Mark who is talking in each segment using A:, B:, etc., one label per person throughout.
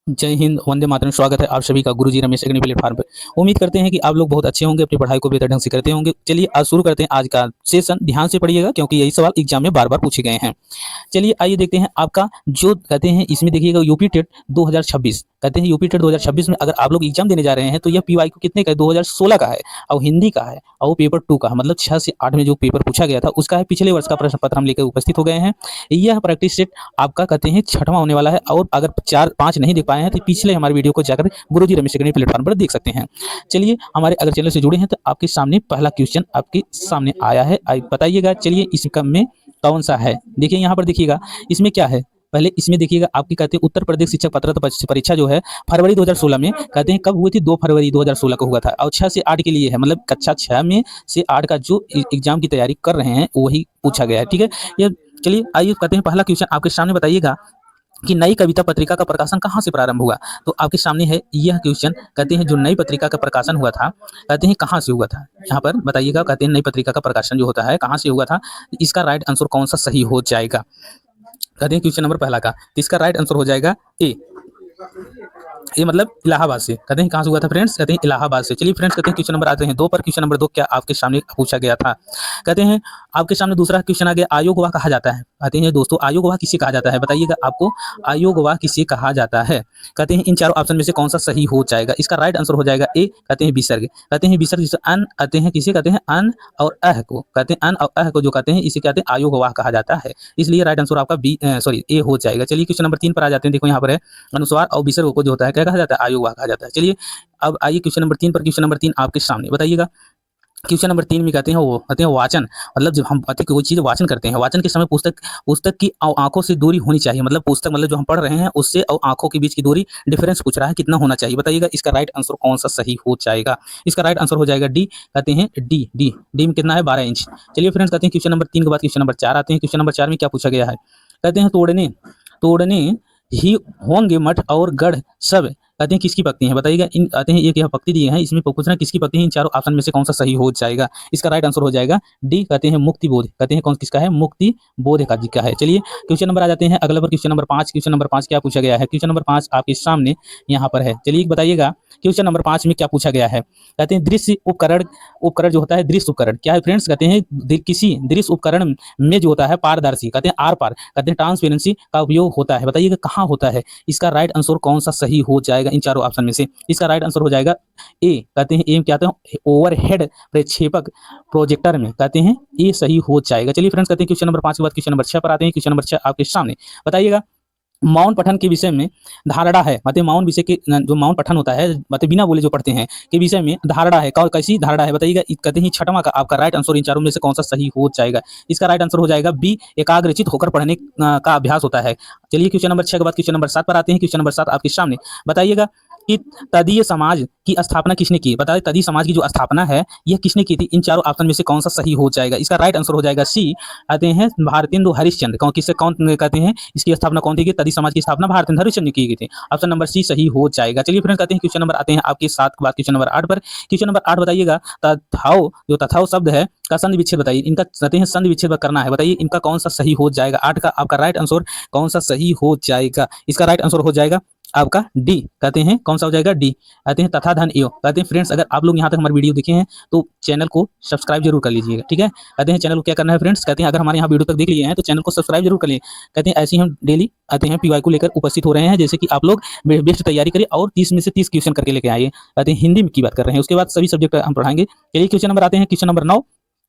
A: जय हिंद, वंदे मातरम। स्वागत है आप सभी का गुरुजी रमेश एकेडमी प्लेटफॉर्म पर। उम्मीद करते हैं कि आप लोग बहुत अच्छे होंगे, अपनी पढ़ाई को बेहतर ढंग से करते होंगे। चलिए आज शुरू करते हैं आज का सेशन। ध्यान से पढ़िएगा क्योंकि यही सवाल एग्जाम में बार बार पूछे गए हैं। चलिए आइए देखते हैं आपका जो कहते हैं इसमें देखिएगा यूपी टेट 2026 कहते हैं यूपी टेट 2026 में अगर आप लोग एग्जाम देने जा रहे हैं तो यह पीवाई को कितने का है, 2016 का है और हिंदी का है और वो पेपर 2 का है, मतलब 6 से 8 में जो पेपर पूछा गया था उसका है। पिछले वर्ष का प्रश्न पत्र हम लेकर उपस्थित हो गए हैं। यह प्रैक्टिस सेट आपका कहते हैं 6वां होने वाला है और अगर 4-5 नहीं देख पाए हैं तो पिछले हमारे वीडियो को जाकर गुरुजी रमेश एकेडमी प्लेटफॉर्म पर देख सकते हैं। चलिए हमारे अगर चैनल से जुड़े हैं तो आपके सामने पहला क्वेश्चन आपके सामने आया है, बताइएगा। चलिए इसका में कौन सा है, देखिए यहाँ पर देखिएगा इसमें क्या है। पहले इसमें देखिएगा आपकी कहते हैं उत्तर प्रदेश शिक्षक पात्रता परीक्षा जो है फरवरी 2016 में कहते हैं कब हुई थी, 2 फरवरी 2016 को हुआ था और 6 से 8 के लिए है, मतलब कक्षा 6 में से 8 का जो एग्जाम की तैयारी कर रहे हैं वही पूछा गया है। ठीक है, ये चलिए आइए कहते हैं पहला क्वेश्चन आपके सामने, बताइएगा कि नई कविता पत्रिका का प्रकाशन कहाँ से प्रारंभ हुआ। तो आपके सामने है यह क्वेश्चन, कहते हैं जो नई पत्रिका का प्रकाशन हुआ था कहते हैं कहाँ से हुआ था, यहाँ पर बताइएगा। कहते हैं नई पत्रिका का प्रकाशन जो होता है कहाँ से हुआ था, इसका राइट आंसर कौन सा सही हो जाएगा। कहते हैं क्वेश्चन नंबर पहला का, तो इसका राइट आंसर हो जाएगा ए, ये मतलब इलाहाबाद से। कहते हैं कहाँ से हुआ था फ्रेंड्स, कहते हैं इलाहाबाद से। चलिए फ्रेंड्स कहते हैं क्वेश्चन नंबर आते हैं 2 पर। क्वेश्चन नंबर 2 क्या आपके सामने पूछा गया था, कहते हैं आपके सामने दूसरा क्वेश्चन आ गया, आयोगवाह कहा जाता है। कहते हैं दोस्तों आयोगवाह किसे कहा जाता है, बताइएगा आपको आयोगवाह किसे कहा जाता है। कहते हैं इन चारों ऑप्शन में से कौन सा सही हो जाएगा, इसका राइट आंसर हो जाएगा ए, कहते हैं विसर्ग। कहते हैं विसर्ग जिसे अन कहते हैं, किसे कहते हैं अन और अह को, कहते हैं अन और अह को जो कहते हैं इसे कहते हैं आयोगवाह कहा जाता है, इसलिए राइट आंसर आपका बी सॉरी ए हो जाएगा। चलिए क्वेश्चन नंबर 3 पर आ जाते हैं। देखो यहाँ पर है अनुस्वार और विसर्ग को जो होता है क्या कहा जाता है, आयोगवाह कहा जाता है। चलिए अब आइए क्वेश्चन नंबर 3 पर। क्वेश्चन नंबर 3 आपके सामने, बताइएगा। क्वेश्चन नंबर 3 में कहते हैं वो कहते हैं वाचन, मतलब जब हम कोई चीज़ वाचन करते हैं, वाचन के समय पुस्तक की आंखों से दूरी होनी चाहिए, मतलब पुस्तक मतलब जो हम पढ़ रहे हैं उससे और आंखों के बीच की दूरी डिफरेंस पूछ रहा है कितना होना चाहिए, बताइएगा इसका राइट आंसर कौन सा सही हो जाएगा। इसका राइट आंसर हो जाएगा डी, कहते हैं डी में कितना है 12 इंच। चलिए फ्रेंड्स कहते हैं क्वेश्चन नंबर 3 के बाद क्वेश्चन नंबर 4 आते हैं। क्वेश्चन नंबर 4 में क्या पूछा गया है, कहते हैं तोड़ने ही होंगे मठ और गढ़ सब, कहते हैं किसकी पक्ति है, बताइएगा। इन कहते हैं एक यह पक्ति दिए हैं, इसमें पूछना किसकी पक्ति है, इन चारों ऑप्शन में से कौन सा सही हो जाएगा। इसका राइट आंसर हो जाएगा डी, कहते हैं मुक्ति बोध। कहते हैं कौन किसका है, मुक्ति बोध का जी का है। चलिए क्वेश्चन नंबर आ जाते हैं अगला पर। Question number 5। क्वेश्चन नंबर 5 क्या पूछा गया है, क्वेश्चन नंबर 5 आपके सामने यहाँ पर है। चलिए बताइएगा क्वेश्चन नंबर 5 में क्या पूछा गया है। कहते हैं दृश्य उपकरण जो होता है, दृश्य उपकरण क्या है फ्रेंड्स, कहते हैं किसी दृश्य उपकरण में जो होता है पारदर्शी, कहते हैं आर पार, कहते हैं ट्रांसपेरेंसी का उपयोग होता है, बताइएगा कहाँ होता है। इसका राइट आंसर कौन सा सही हो जाएगा इन चारों ऑप्शन में से। इसका राइट आंसर हो जाएगा ए, कहते हैं ए क्या कहते हैं ओवरहेड प्रक्षेपक प्रोजेक्टर में, कहते हैं ये सही हो जाएगा। चलिए फ्रेंड्स कहते हैं क्वेश्चन नंबर 5 के बाद क्वेश्चन नंबर 6 पर आते हैं। क्वेश्चन नंबर 6 आपके सामने, बताइएगा। मौन पठन के विषय में धारणा है, मतलब मौन विषय के जो मौन पठन होता है, मतलब बिना बोले जो पढ़ते हैं के विषय में धारणा है, कैसी धारणा है, बताइएगा। कहते हैं 6वां का आपका राइट आंसर इन चारों में से कौन सा सही हो जाएगा। इसका राइट आंसर हो जाएगा बी, एकाग्रचित होकर पढ़ने का अभ्यास होता है। चलिए क्वेश्चन नंबर 6 के बाद क्वेश्चन नंबर 7 पर आते हैं। क्वेश्चन नंबर 7 आपके सामने, बताइएगा कि तदीय समाज की स्थापना किसने की, बताइए तदीय समाज की जो स्थापना है यह किसने की थी, इन चारों ऑप्शन में से कौन सा सही हो जाएगा। इसका राइट आंसर हो जाएगा सी, कहते हैं भारतेंदु हरिश्चंद्र। कौन कहते हैं इसकी स्थापना कौन थी, तदीय समाज की स्थापना भारतेंदु हरिश्चंद्र ने की गई थी। ऑप्शन नंबर सी सही हो जाएगा। चलिए फ्रेंड्स कहते हैं क्वेश्चन नंबर आते हैं आपके 7 के बाद क्वेश्चन नंबर 8 पर। क्वेश्चन नंबर 8 बताइएगा, तथाओ शब्द है का संधि विच्छेद बताइए, इनका कहते हैं संधि विच्छेद करना है, बताइए इनका कौन सा सही हो जाएगा। 8 का आपका राइट आंसर कौन सा सही हो जाएगा। इसका राइट आंसर हो जाएगा आपका डी, कहते हैं कौन सा हो जाएगा डी, कहते हैं तथा धन एव। कहते हैं फ्रेंड्स अगर आप लोग यहाँ तक हमारी वीडियो देखे हैं तो चैनल को सब्सक्राइब जरूर कर लीजिएगा, ठीक है। कहते हैं चैनल को क्या करना है फ्रेंड्स, कहते हैं अगर हमारे यहाँ वीडियो तक देख लिए हैं तो चैनल को सब्सक्राइब जरूर कर लिए। कहते हैं ऐसे ही हम डेली आते हैं पीवाई को लेकर उपस्थित हो रहे हैं, जैसे कि आप लोग बेस्ट तैयारी करिए और 30 में से 30 क्वेश्चन करके लेके आइए। कहते हैं हिंदी में की बात कर रहे हैं, उसके बाद सभी सब्जेक्ट हम पढ़ाएंगे। चलिए क्वेश्चन नंबर आते हैं क्वेश्चन नंबर 9।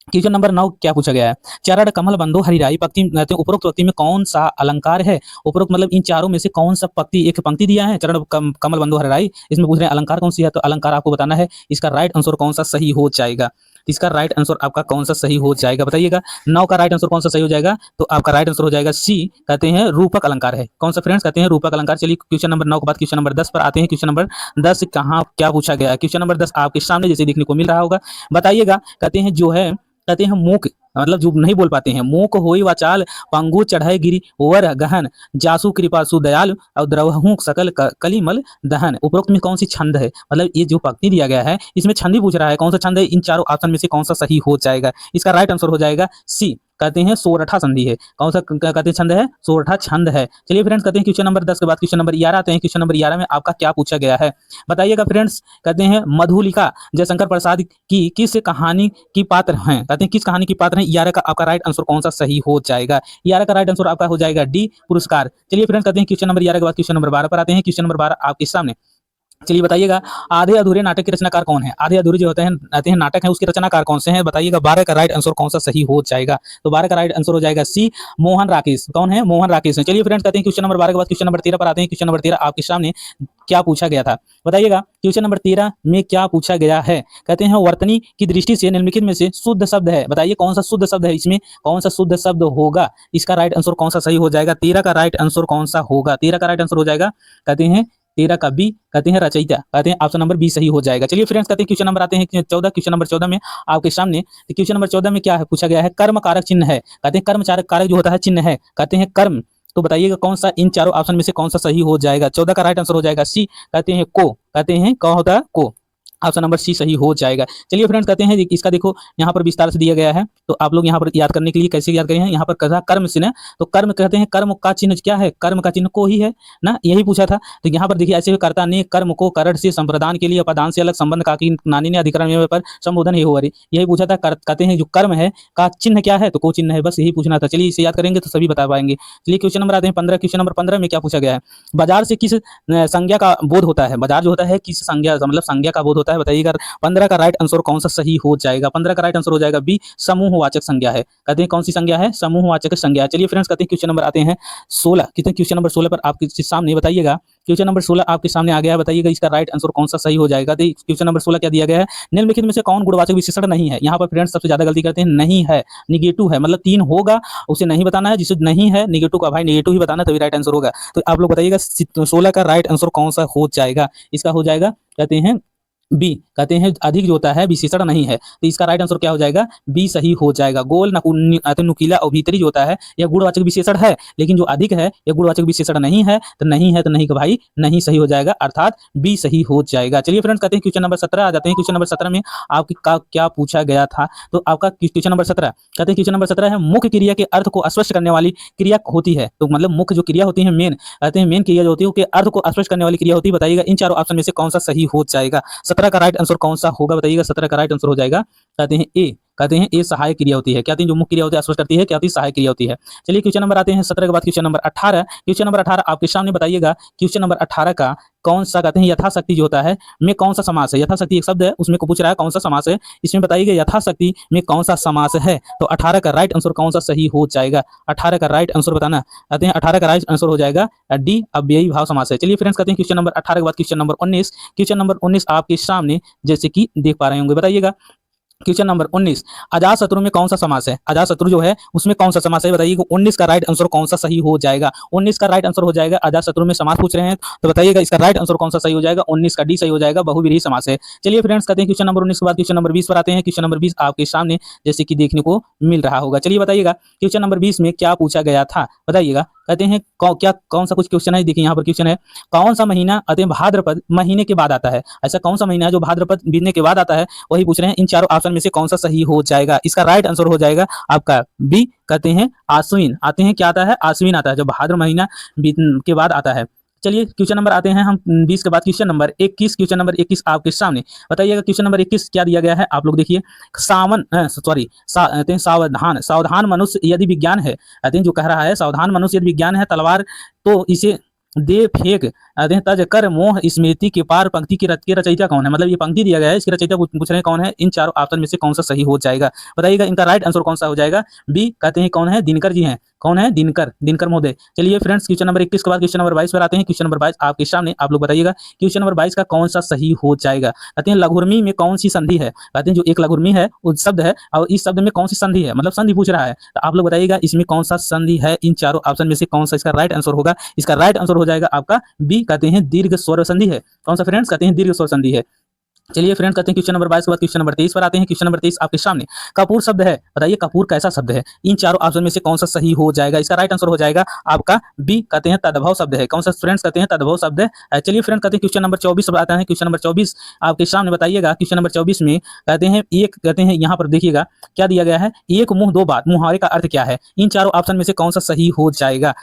A: क्वेश्चन नंबर 9 क्या पूछा गया है, चरण कमल बंधु हरिराई पक्ति, उपरोक्त पक्ति में कौन सा अलंकार है। उपरोक्त मतलब इन चारों में से कौन सा पक्ति, एक पंक्ति दिया है चरण कमल बंधु हरिराई, इसमें पूछ रहे हैं अलंकार कौन सी है, तो अलंकार आपको बताना है। इसका राइट आंसर कौन सा सही हो जाएगा, इसका राइट आंसर आपका कौन सा सही हो जाएगा, बताइएगा। 9 का राइट आंसर कौन सा सही हो जाएगा, तो आपका राइट आंसर हो जाएगा सी, कहते हैं रूपक अलंकार है। कौन सा फ्रेंड्स, कहते हैं रूपक अलंकार। चलिए क्वेश्चन नंबर 9 के बाद क्वेश्चन नंबर 10 पर आते हैं। क्वेश्चन नंबर 10 कहाँ क्या पूछा गया है, क्वेश्चन नंबर 10 आपके सामने जैसे देखने को मिल रहा होगा, बताइएगा। कहते हैं जो है कहते हैं मूक मतलब जो नहीं बोल पाते हैं, मूक होई वाचाल पंगु चढ़ाई गिरी वर गहन जासु कृपासु दयालु और द्रवहु सकल कलिमल दहन। उपरोक्त में कौन सी छंद है, मतलब ये जो पंक्ति दिया गया है इसमें छंद ही पूछ रहा है, कौन सा छंद है, इन चारों ऑप्शन में से कौन सा सही हो जाएगा। इसका राइट आंसर हो जाएगा सी, कहते हैं सोरठा संधि है। कौन सा कहते हैं छंद है? सोरठा छंद है। चलिए फ्रेंड्स कहते हैं क्वेश्चन नंबर 10 के बाद क्वेश्चन नंबर 11 आते हैं। क्वेश्चन नंबर 11 में आपका क्या पूछा गया है बताइएगा फ्रेंड्स। कहते हैं मधुलिका जयशंकर प्रसाद की किस कहानी की पात्र हैं? कहते हैं किस कहानी की पात्र हैं? 11 का आपका राइट आंसर कौन सा सही हो जाएगा? 11 का राइट आंसर आपका हो जाएगा डी, पुरस्कार। चलिए फ्रेंड्स कहते हैं क्वेश्चन नंबर 11 के बाद क्वेश्चन नंबर 12 पर आते हैं। क्वेश्चन नंबर 12 आपके सामने। चलिए बताइएगा आधे अधूरे नाटक के रचनाकार कौन है? आधे अधूरे जो होते हैं नाटक हैं उसके रचनाकार कौन से हैं बताइएगा। 12 का राइट आंसर कौन सा सही हो जाएगा? तो 12 का राइट आंसर हो जाएगा सी, मोहन राकेश। कौन है? मोहन राकेश है। चलिए फ्रेंड्स कहते हैं क्वेश्चन नंबर 12 के बाद क्वेश्चन नंबर 13 पर आते हैं। क्वेश्चन नंबर 13 आपके सामने क्या पूछा गया था बताइएगा। क्वेश्चन नंबर 13 में क्या पूछा गया है? कहते हैं वर्तनी की दृष्टि से निम्नलिखित में से शुद्ध शब्द है। बताइए कौन सा शुद्ध शब्द है? इसमें कौन सा शुद्ध शब्द होगा? इसका राइट आंसर कौन सा सही हो जाएगा? 13 का राइट आंसर कौन सा होगा? 13 का राइट आंसर हो जाएगा कहते हैं 13 का बी, कहते हैं रचयिता। कहते हैं ऑप्शन नंबर बी सही हो जाएगा। चलिए फ्रेंड्स कहते हैं क्वेश्चन नंबर आते हैं 14। क्वेश्चन नंबर 14 में आपके सामने क्वेश्चन नंबर 14 में क्या है पूछा गया है? कर्म कारक चिन्ह है। कहते हैं कर्म कारक जो होता है चिन्ह है, कहते हैं कर्म। तो बताइएगा कौन सा इन चारों ऑप्शन में से कौन सा सही हो जाएगा? 14 का राइट आंसर हो जाएगा सी, कहते हैं को। कहते हैं कौन होता है? को। ऑप्शन नंबर सी सही हो जाएगा। चलिए फ्रेंड्स कहते हैं इसका देखो यहाँ पर विस्तार से दिया गया है, तो आप लोग यहाँ पर याद करने के लिए कैसे याद करें हैं? यहाँ पर कहा कर्म चिन्ह, तो कर्म कहते हैं कर्म का चिन्ह क्या है? कर्म का चिन्ह को ही है ना, यही पूछा था। तो यहाँ पर देखिए ऐसे कर्ता ने कर्म को करण से संप्रदान के लिए अपदान से अलग संबंध का कि नानी ने अधिकरण में पर संबोधन ही हुआ यही पूछा था। कहते हैं जो कर्म है का चिन्ह क्या है? तो को चिन्ह है, बस यही पूछना था। चलिए इसे याद करेंगे तो सभी बता पाएंगे। चलिए क्वेश्चन नंबर आते हैं 15। क्वेश्चन नंबर 15 में क्या पूछा गया है? बाजार से किस संज्ञा का बोध होता है? बाजार जो होता है किस संज्ञा मतलब संज्ञा का बोध होता है बताइएगा। 15 का राइट आंसर कौन सा सही हो जाएगा? 15 का राइट आंसर हो जाएगा बी, समूहवाचक संज्ञा है। कहते हैं कौन सी संज्ञा है? समूहवाचक संज्ञा। चलिए फ्रेंड्स कहते हैं क्वेश्चन नंबर आते हैं 16। कितने क्वेश्चन नंबर 16 पर आपके सामने बताइएगा। क्वेश्चन नंबर 16 आपके सामने आ गया है, बताइएगा इसका राइट आंसर कौन सा सही हो जाएगा। क्वेश्चन नंबर 16 क्या दिया गया है? निम्नलिखित में से कौन गुणवाचक विशेषण नहीं है? यहाँ पर फ्रेंड्स सबसे ज्यादा गलती करते हैं, नहीं है, निगेटिव है, मतलब 3 होगा उसे नहीं बताना है, जिसे नहीं है निगेटिव का भाई निगेटिव ही बताना तभी राइट आंसर होगा। तो आप लोग बताइएगा 16 का राइट आंसर कौन सा हो जाएगा? इसका हो जाएगा कहते हैं बी, कहते हैं अधिक जो होता है विशेषण नहीं है, तो इसका राइट आंसर क्या हो जाएगा? बी सही हो जाएगा। गोल नुकीला और भीतरी जो होता है यह गुणवाचक विशेषण है, लेकिन जो अधिक है यह गुणवाचक विशेषण नहीं है, तो नहीं है तो नहीं का भाई नहीं सही हो जाएगा, अर्थात बी सही हो जाएगा। चलिए फ्रेंड्स कहते हैं क्वेश्चन नंबर 17 आ जाते हैं। क्वेश्चन नंबर 17 में आपकी क्या पूछा गया था? तो आपका क्वेश्चन नंबर 17 कहते हैं क्वेश्चन नंबर 17 है मुख्य क्रिया के अर्थ को स्पष्ट करने वाली क्रिया होती है। तो मतलब मुख्य जो क्रिया होती है मेन, कहते हैं मेन क्रिया जो होती है अर्थ को स्पष्ट करने वाली क्रिया होती है। बताइएगा इन चारों ऑप्शन में से कौन सा सही हो जाएगा? 17 का राइट आंसर कौन सा होगा बताइएगा? 17 का राइट आंसर हो जाएगा कहते हैं ए, कहते हैं ये सहायक क्रिया होती है। क्या होती है? जो मुख्य क्रिया होती है स्पष्ट करती है, क्या होती है? सहायक क्रिया होती है। चलिए क्वेश्चन नंबर आते हैं 17 के बाद क्वेश्चन नंबर 18। क्वेश्चन नंबर 18 आपके सामने बताइएगा क्वेश्चन नंबर 18 का कौन सा कहते हैं यथाशक्ति जो होता है में कौन सा समास है? यथाशक्ति एक शब्द है, उसमें को पूछ रहा है कौन सा समास है, इसमें बताइएगा यथाशक्ति में कौन सा समास है। तो 18 का राइट आंसर कौन सा सही हो जाएगा? 18 का राइट आंसर बताना। कहते हैं 18 का राइट आंसर हो जाएगा डी, अव्ययी भाव समास है। चलिए फ्रेंड्स कहते हैं क्वेश्चन नंबर 18 के बाद क्वेश्चन नंबर 19। क्वेश्चन नंबर 19 आपके सामने जैसे कि देख पा रहे होंगे, बताइएगा क्वेश्चन नंबर 19 अजातशत्रु में कौन सा समास है? अजातशत्रु जो है उसमें कौन सा समास है बताइएगा। 19 का राइट आंसर कौन सा सही हो जाएगा? 19 का राइट आंसर हो जाएगा अजातशत्रु में समास पूछ रहे हैं, तो बताइएगा इसका राइट आंसर कौन सा सही हो जाएगा? 19 का डी सही हो जाएगा, बहुव्रीहि समास है। चलिए फ्रेंड्स कहते हैं क्वेश्चन नंबर 19 के बाद क्वेश्चन नंबर 20 पर आते हैं। क्वेश्चन नंबर 20 आपके सामने जैसे कि देखने को मिल रहा होगा। चलिए बताइएगा क्वेश्चन नंबर 20 में क्या पूछा गया था बताइएगा। कहते हैं कौन सा कुछ क्वेश्चन है, देखिए यहाँ पर क्वेश्चन है कौन सा महीना कहते हैं भाद्रपद महीने के बाद आता है? ऐसा कौन सा महीना है जो भाद्रपद बीतने के बाद आता है? वही पूछ रहे हैं। इन चारों ऑप्शन में से कौन सा सही हो जाएगा? इसका राइट आंसर हो जाएगा आपका बी, कहते हैं आश्विन। आते हैं क्या आता है? आश्विन आता है, जो भाद्र महीना बीतने के बाद आता है। चलिए क्वेश्चन नंबर आते हैं हम 20 के बाद क्वेश्चन नंबर 21। क्वेश्चन नंबर 21 आपके सामने बताइएगा क्वेश्चन नंबर 21 क्या दिया गया है? आप लोग देखिए सावधान मनुष्य यदि विज्ञान है, कहते हैं जो कह रहा है सावधान मनुष्य यदि विज्ञान है तलवार तो इसे दे फेंक तज कर मोह स्मृति के पार पंक्ति के रचयिता कौन है? मतलब ये पंक्ति दिया गया है, इसके रचयिता पूछ रहे हैं कौन है? इन चारों ऑप्शन में से कौन सा सही हो जाएगा बताइएगा। इनका राइट आंसर कौन सा हो जाएगा? बी, कहते हैं कौन है? दिनकर जी हैं। कौन है? दिनकर महोदय। चलिए फ्रेंड्स क्वेश्चन नंबर 21 के बाद क्वेश्चन नंबर 22 पर आते हैं। क्वेश्चन नंबर 22 आपके सामने, आप लोग बताइएगा क्वेश्चन नंबर 22 का कौन सा सही हो जाएगा? कहते हैं लघुर्मी में कौन सी संधि है? कहते हैं जो एक लघुर्मी है वो शब्द है और इस शब्द में कौन सी संधि है, मतलब संधि पूछ रहा है, तो आप लोग बताइएगा इसमें कौन सा संधि है? इन चारों ऑप्शन में से कौन सा इसका राइट आंसर होगा? इसका राइट आंसर हो जाएगा आपका बी, कहते हैं दीर्घ स्वर संधि है। कौन सा फ्रेंड्स? कहते हैं दीर्घ स्वर संधि है। चलिए फ्रेंड्स करते हैं क्वेश्चन नंबर 22 के बाद क्वेश्चन नंबर 23 पर आते हैं। क्वेश्चन नंबर 23 आपके सामने कपूर शब्द है, बताइए कपूर कैसा शब्द है? इन चारों ऑप्शन में से कौन सा सही हो जाएगा? इसका राइट आंसर हो जाएगा आपका बी, कहते हैं तद्भव शब्द है। कौन सा फ्रेंड्स? कहते हैं तद्भव शब्द है। चलिए फ्रेंड्स करते हैं क्वेश्चन नंबर 24 पर आते हैं। क्वेश्चन नंबर 24 आपके सामने बताइएगा। क्वेश्चन नंबर 24 में कहते हैं एक, कहते हैं यहाँ पर देखिएगा क्या दिया गया है, एक मुंह दो बात, मुहावरे का अर्थ क्या है? इन चारों ऑप्शन में से कौन सा सही हो जाएगा?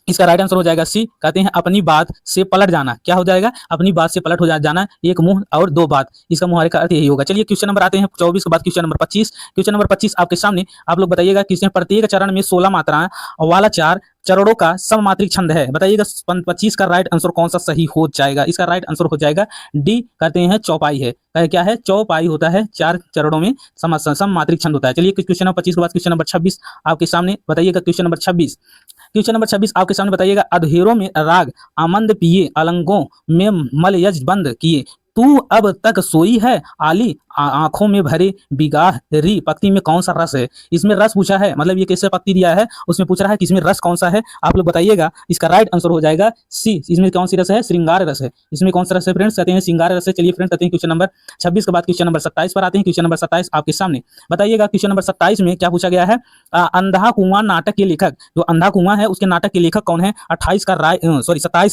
A: इसका राइट आंसर हो जाएगा सी, कहते हैं अपनी बात से पलट जाना। क्या हो जाएगा? अपनी बात से पलट हो जाना, एक मुंह और दो बात, इसका मुहावरे का अर्थ यही होगा। चलिए क्वेश्चन नंबर आते हैं 24 के बाद क्वेश्चन नंबर 25। क्वेश्चन नंबर 25 आपके सामने, आप लोग बताइएगा किसने प्रत्येक चरण में 16 मात्राएं वाला 4 चरणों का सममात्रिक छंद है, बताइएगा 25 का राइट आंसर कौन सा सही हो जाएगा? इसका राइट आंसर हो जाएगा डी, कहते हैं चौपाई है। क्या है? चौपाई होता है, 4 चरणों में सममात्रिक छंद होता है। चलिए क्वेश्चन नंबर 25 के बाद क्वेश्चन नंबर 26 आपके सामने बताइएगा। क्वेश्चन नंबर 26, क्वेश्चन नंबर 26 आपके सामने बताइएगा, अधेरों में राग आमंद पिए, अलंगों में मलयज बंद किए, तू अब तक सोई है आली, आंखों में भरे बिगाहरी, पंक्ति में कौन सा रस है? इसमें रस पूछा है, मतलब ये कैसे पंक्ति दिया है उसमें पूछ रहा है कि इसमें रस कौन सा है, आप लोग बताइएगा। इसका राइट आंसर हो जाएगा सी, इसमें कौन सी रस है? श्रृंगार रस है। इसमें कौन सा रस है फ्रेंड्स? कहते हैं श्रृंगार रस है। चलिए फ्रेंड्स कहते हैं क्वेश्चन नंबर 26 के बाद क्वेश्चन नंबर 27 पर आते हैं। क्वेश्चन नंबर 27 आपके सामने बताइएगा। क्वेश्चन नंबर 27 में क्या पूछा गया है? अंधा कुआं नाटक के लेखक, जो अंधा कुआं है उसके नाटक के लेखक कौन है? 27 का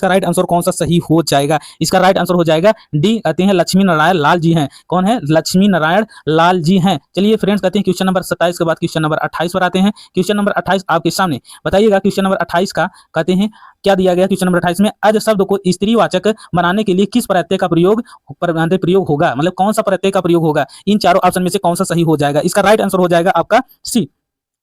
A: राइट आंसर कौन सा सही हो जाएगा? इसका राइट आंसर हो जाएगा डी, कहते हैं लक्ष्मी नारायण लाल जी हैं। कौन है? लक्ष्मी नारायण लाल जी हैं। चलिए फ्रेंड्स कहते हैं क्वेश्चन नंबर 27 के बाद क्वेश्चन नंबर 28 पर आते हैं। क्वेश्चन नंबर 28 आपके सामने बताइएगा। क्वेश्चन नंबर 28 का कहते हैं क्या दिया गया? क्वेश्चन नंबर 28 में अज शब्द को स्त्रीवाचक बनाने के लिए किस प्रत्यय का प्रयोग होगा, मतलब कौन सा प्रत्यय का प्रयोग होगा? इन चारों ऑप्शन में से कौन सा सही हो जाएगा? इसका राइट आंसर हो जाएगा आपका सी,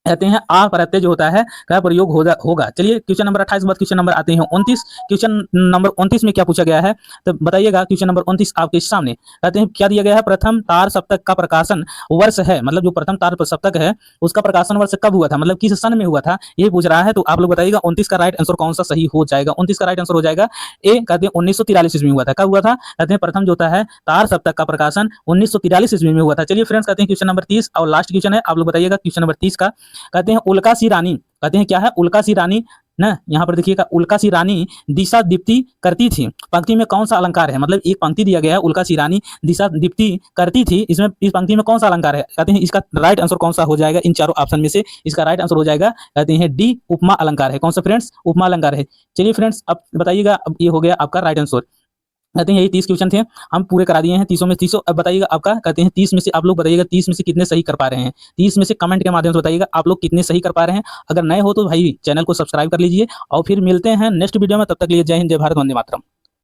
A: कहते हैं आ प्रत्यय जो होता है का प्रयोग होगा। चलिए क्वेश्चन नंबर 28 के बाद क्वेश्चन नंबर आते हैं 29। क्वेश्चन नंबर 29 में क्या पूछा गया है तो बताइएगा। क्वेश्चन नंबर 29 आपके सामने कहते हैं क्या दिया गया है? प्रथम तार सप्तक का प्रकाशन वर्ष है, मतलब जो प्रथम तार सप्तक है उसका प्रकाशन वर्ष कब हुआ था, मतलब किस सन में हुआ था, ये पूछ रहा है। तो आप लोग बताइएगा 29 का राइट आंसर कौन सा सही हो जाएगा? 29 का राइट आंसर हो जाएगा ए, कहते हैं 1943 ईस्वी में हुआ था। कब हुआ था? कहते हैं प्रथम जो होता है तार सप्तक का प्रकाशन 1943 ईस्वी में हुआ था। चलिए फ्रेंड्स कहते हैं क्वेश्चन नंबर 30 और लास्ट क्वेश्चन है, आप लोग बताइएगा। क्वेश्चन नंबर 30 का कहते हैं उल्का सी रानी, कहते हैं क्या है? उल्का सी रानी ना, यहाँ पर देखिएगा उल्का सी रानी दिशा दीप्ति करती थी, पंक्ति में कौन सा अलंकार है? मतलब एक पंक्ति दिया गया है उल्का सी रानी दिशा दीप्ति करती थी, इसमें इस पंक्ति में कौन सा अलंकार है? कहते हैं इसका राइट आंसर कौन सा हो जाएगा? इन चारों ऑप्शन में से इसका राइट आंसर हो जाएगा, कहते हैं डी, उपमा अलंकार है। कौन सा फ्रेंड्स? उपमा अलंकार है। चलिए फ्रेंड्स अब बताइएगा, अब ये हो गया आपका राइट आंसर। कहते हैं यही 30 क्वेश्चन थे, हम पूरे करा दिए हैं 30 में 30। अब बताइएगा आपका, कहते हैं 30 में से आप लोग बताइएगा 30 में से कितने सही कर पा रहे हैं? 30 में से कमेंट के माध्यम से बताइएगा आप लोग कितने सही कर पा रहे हैं। अगर नए हो तो भाई चैनल को सब्सक्राइब कर लीजिए और फिर मिलते हैं नेक्स्ट वीडियो में। तब तक लिए जय हिंद, जय भारत, वंदे मातरम।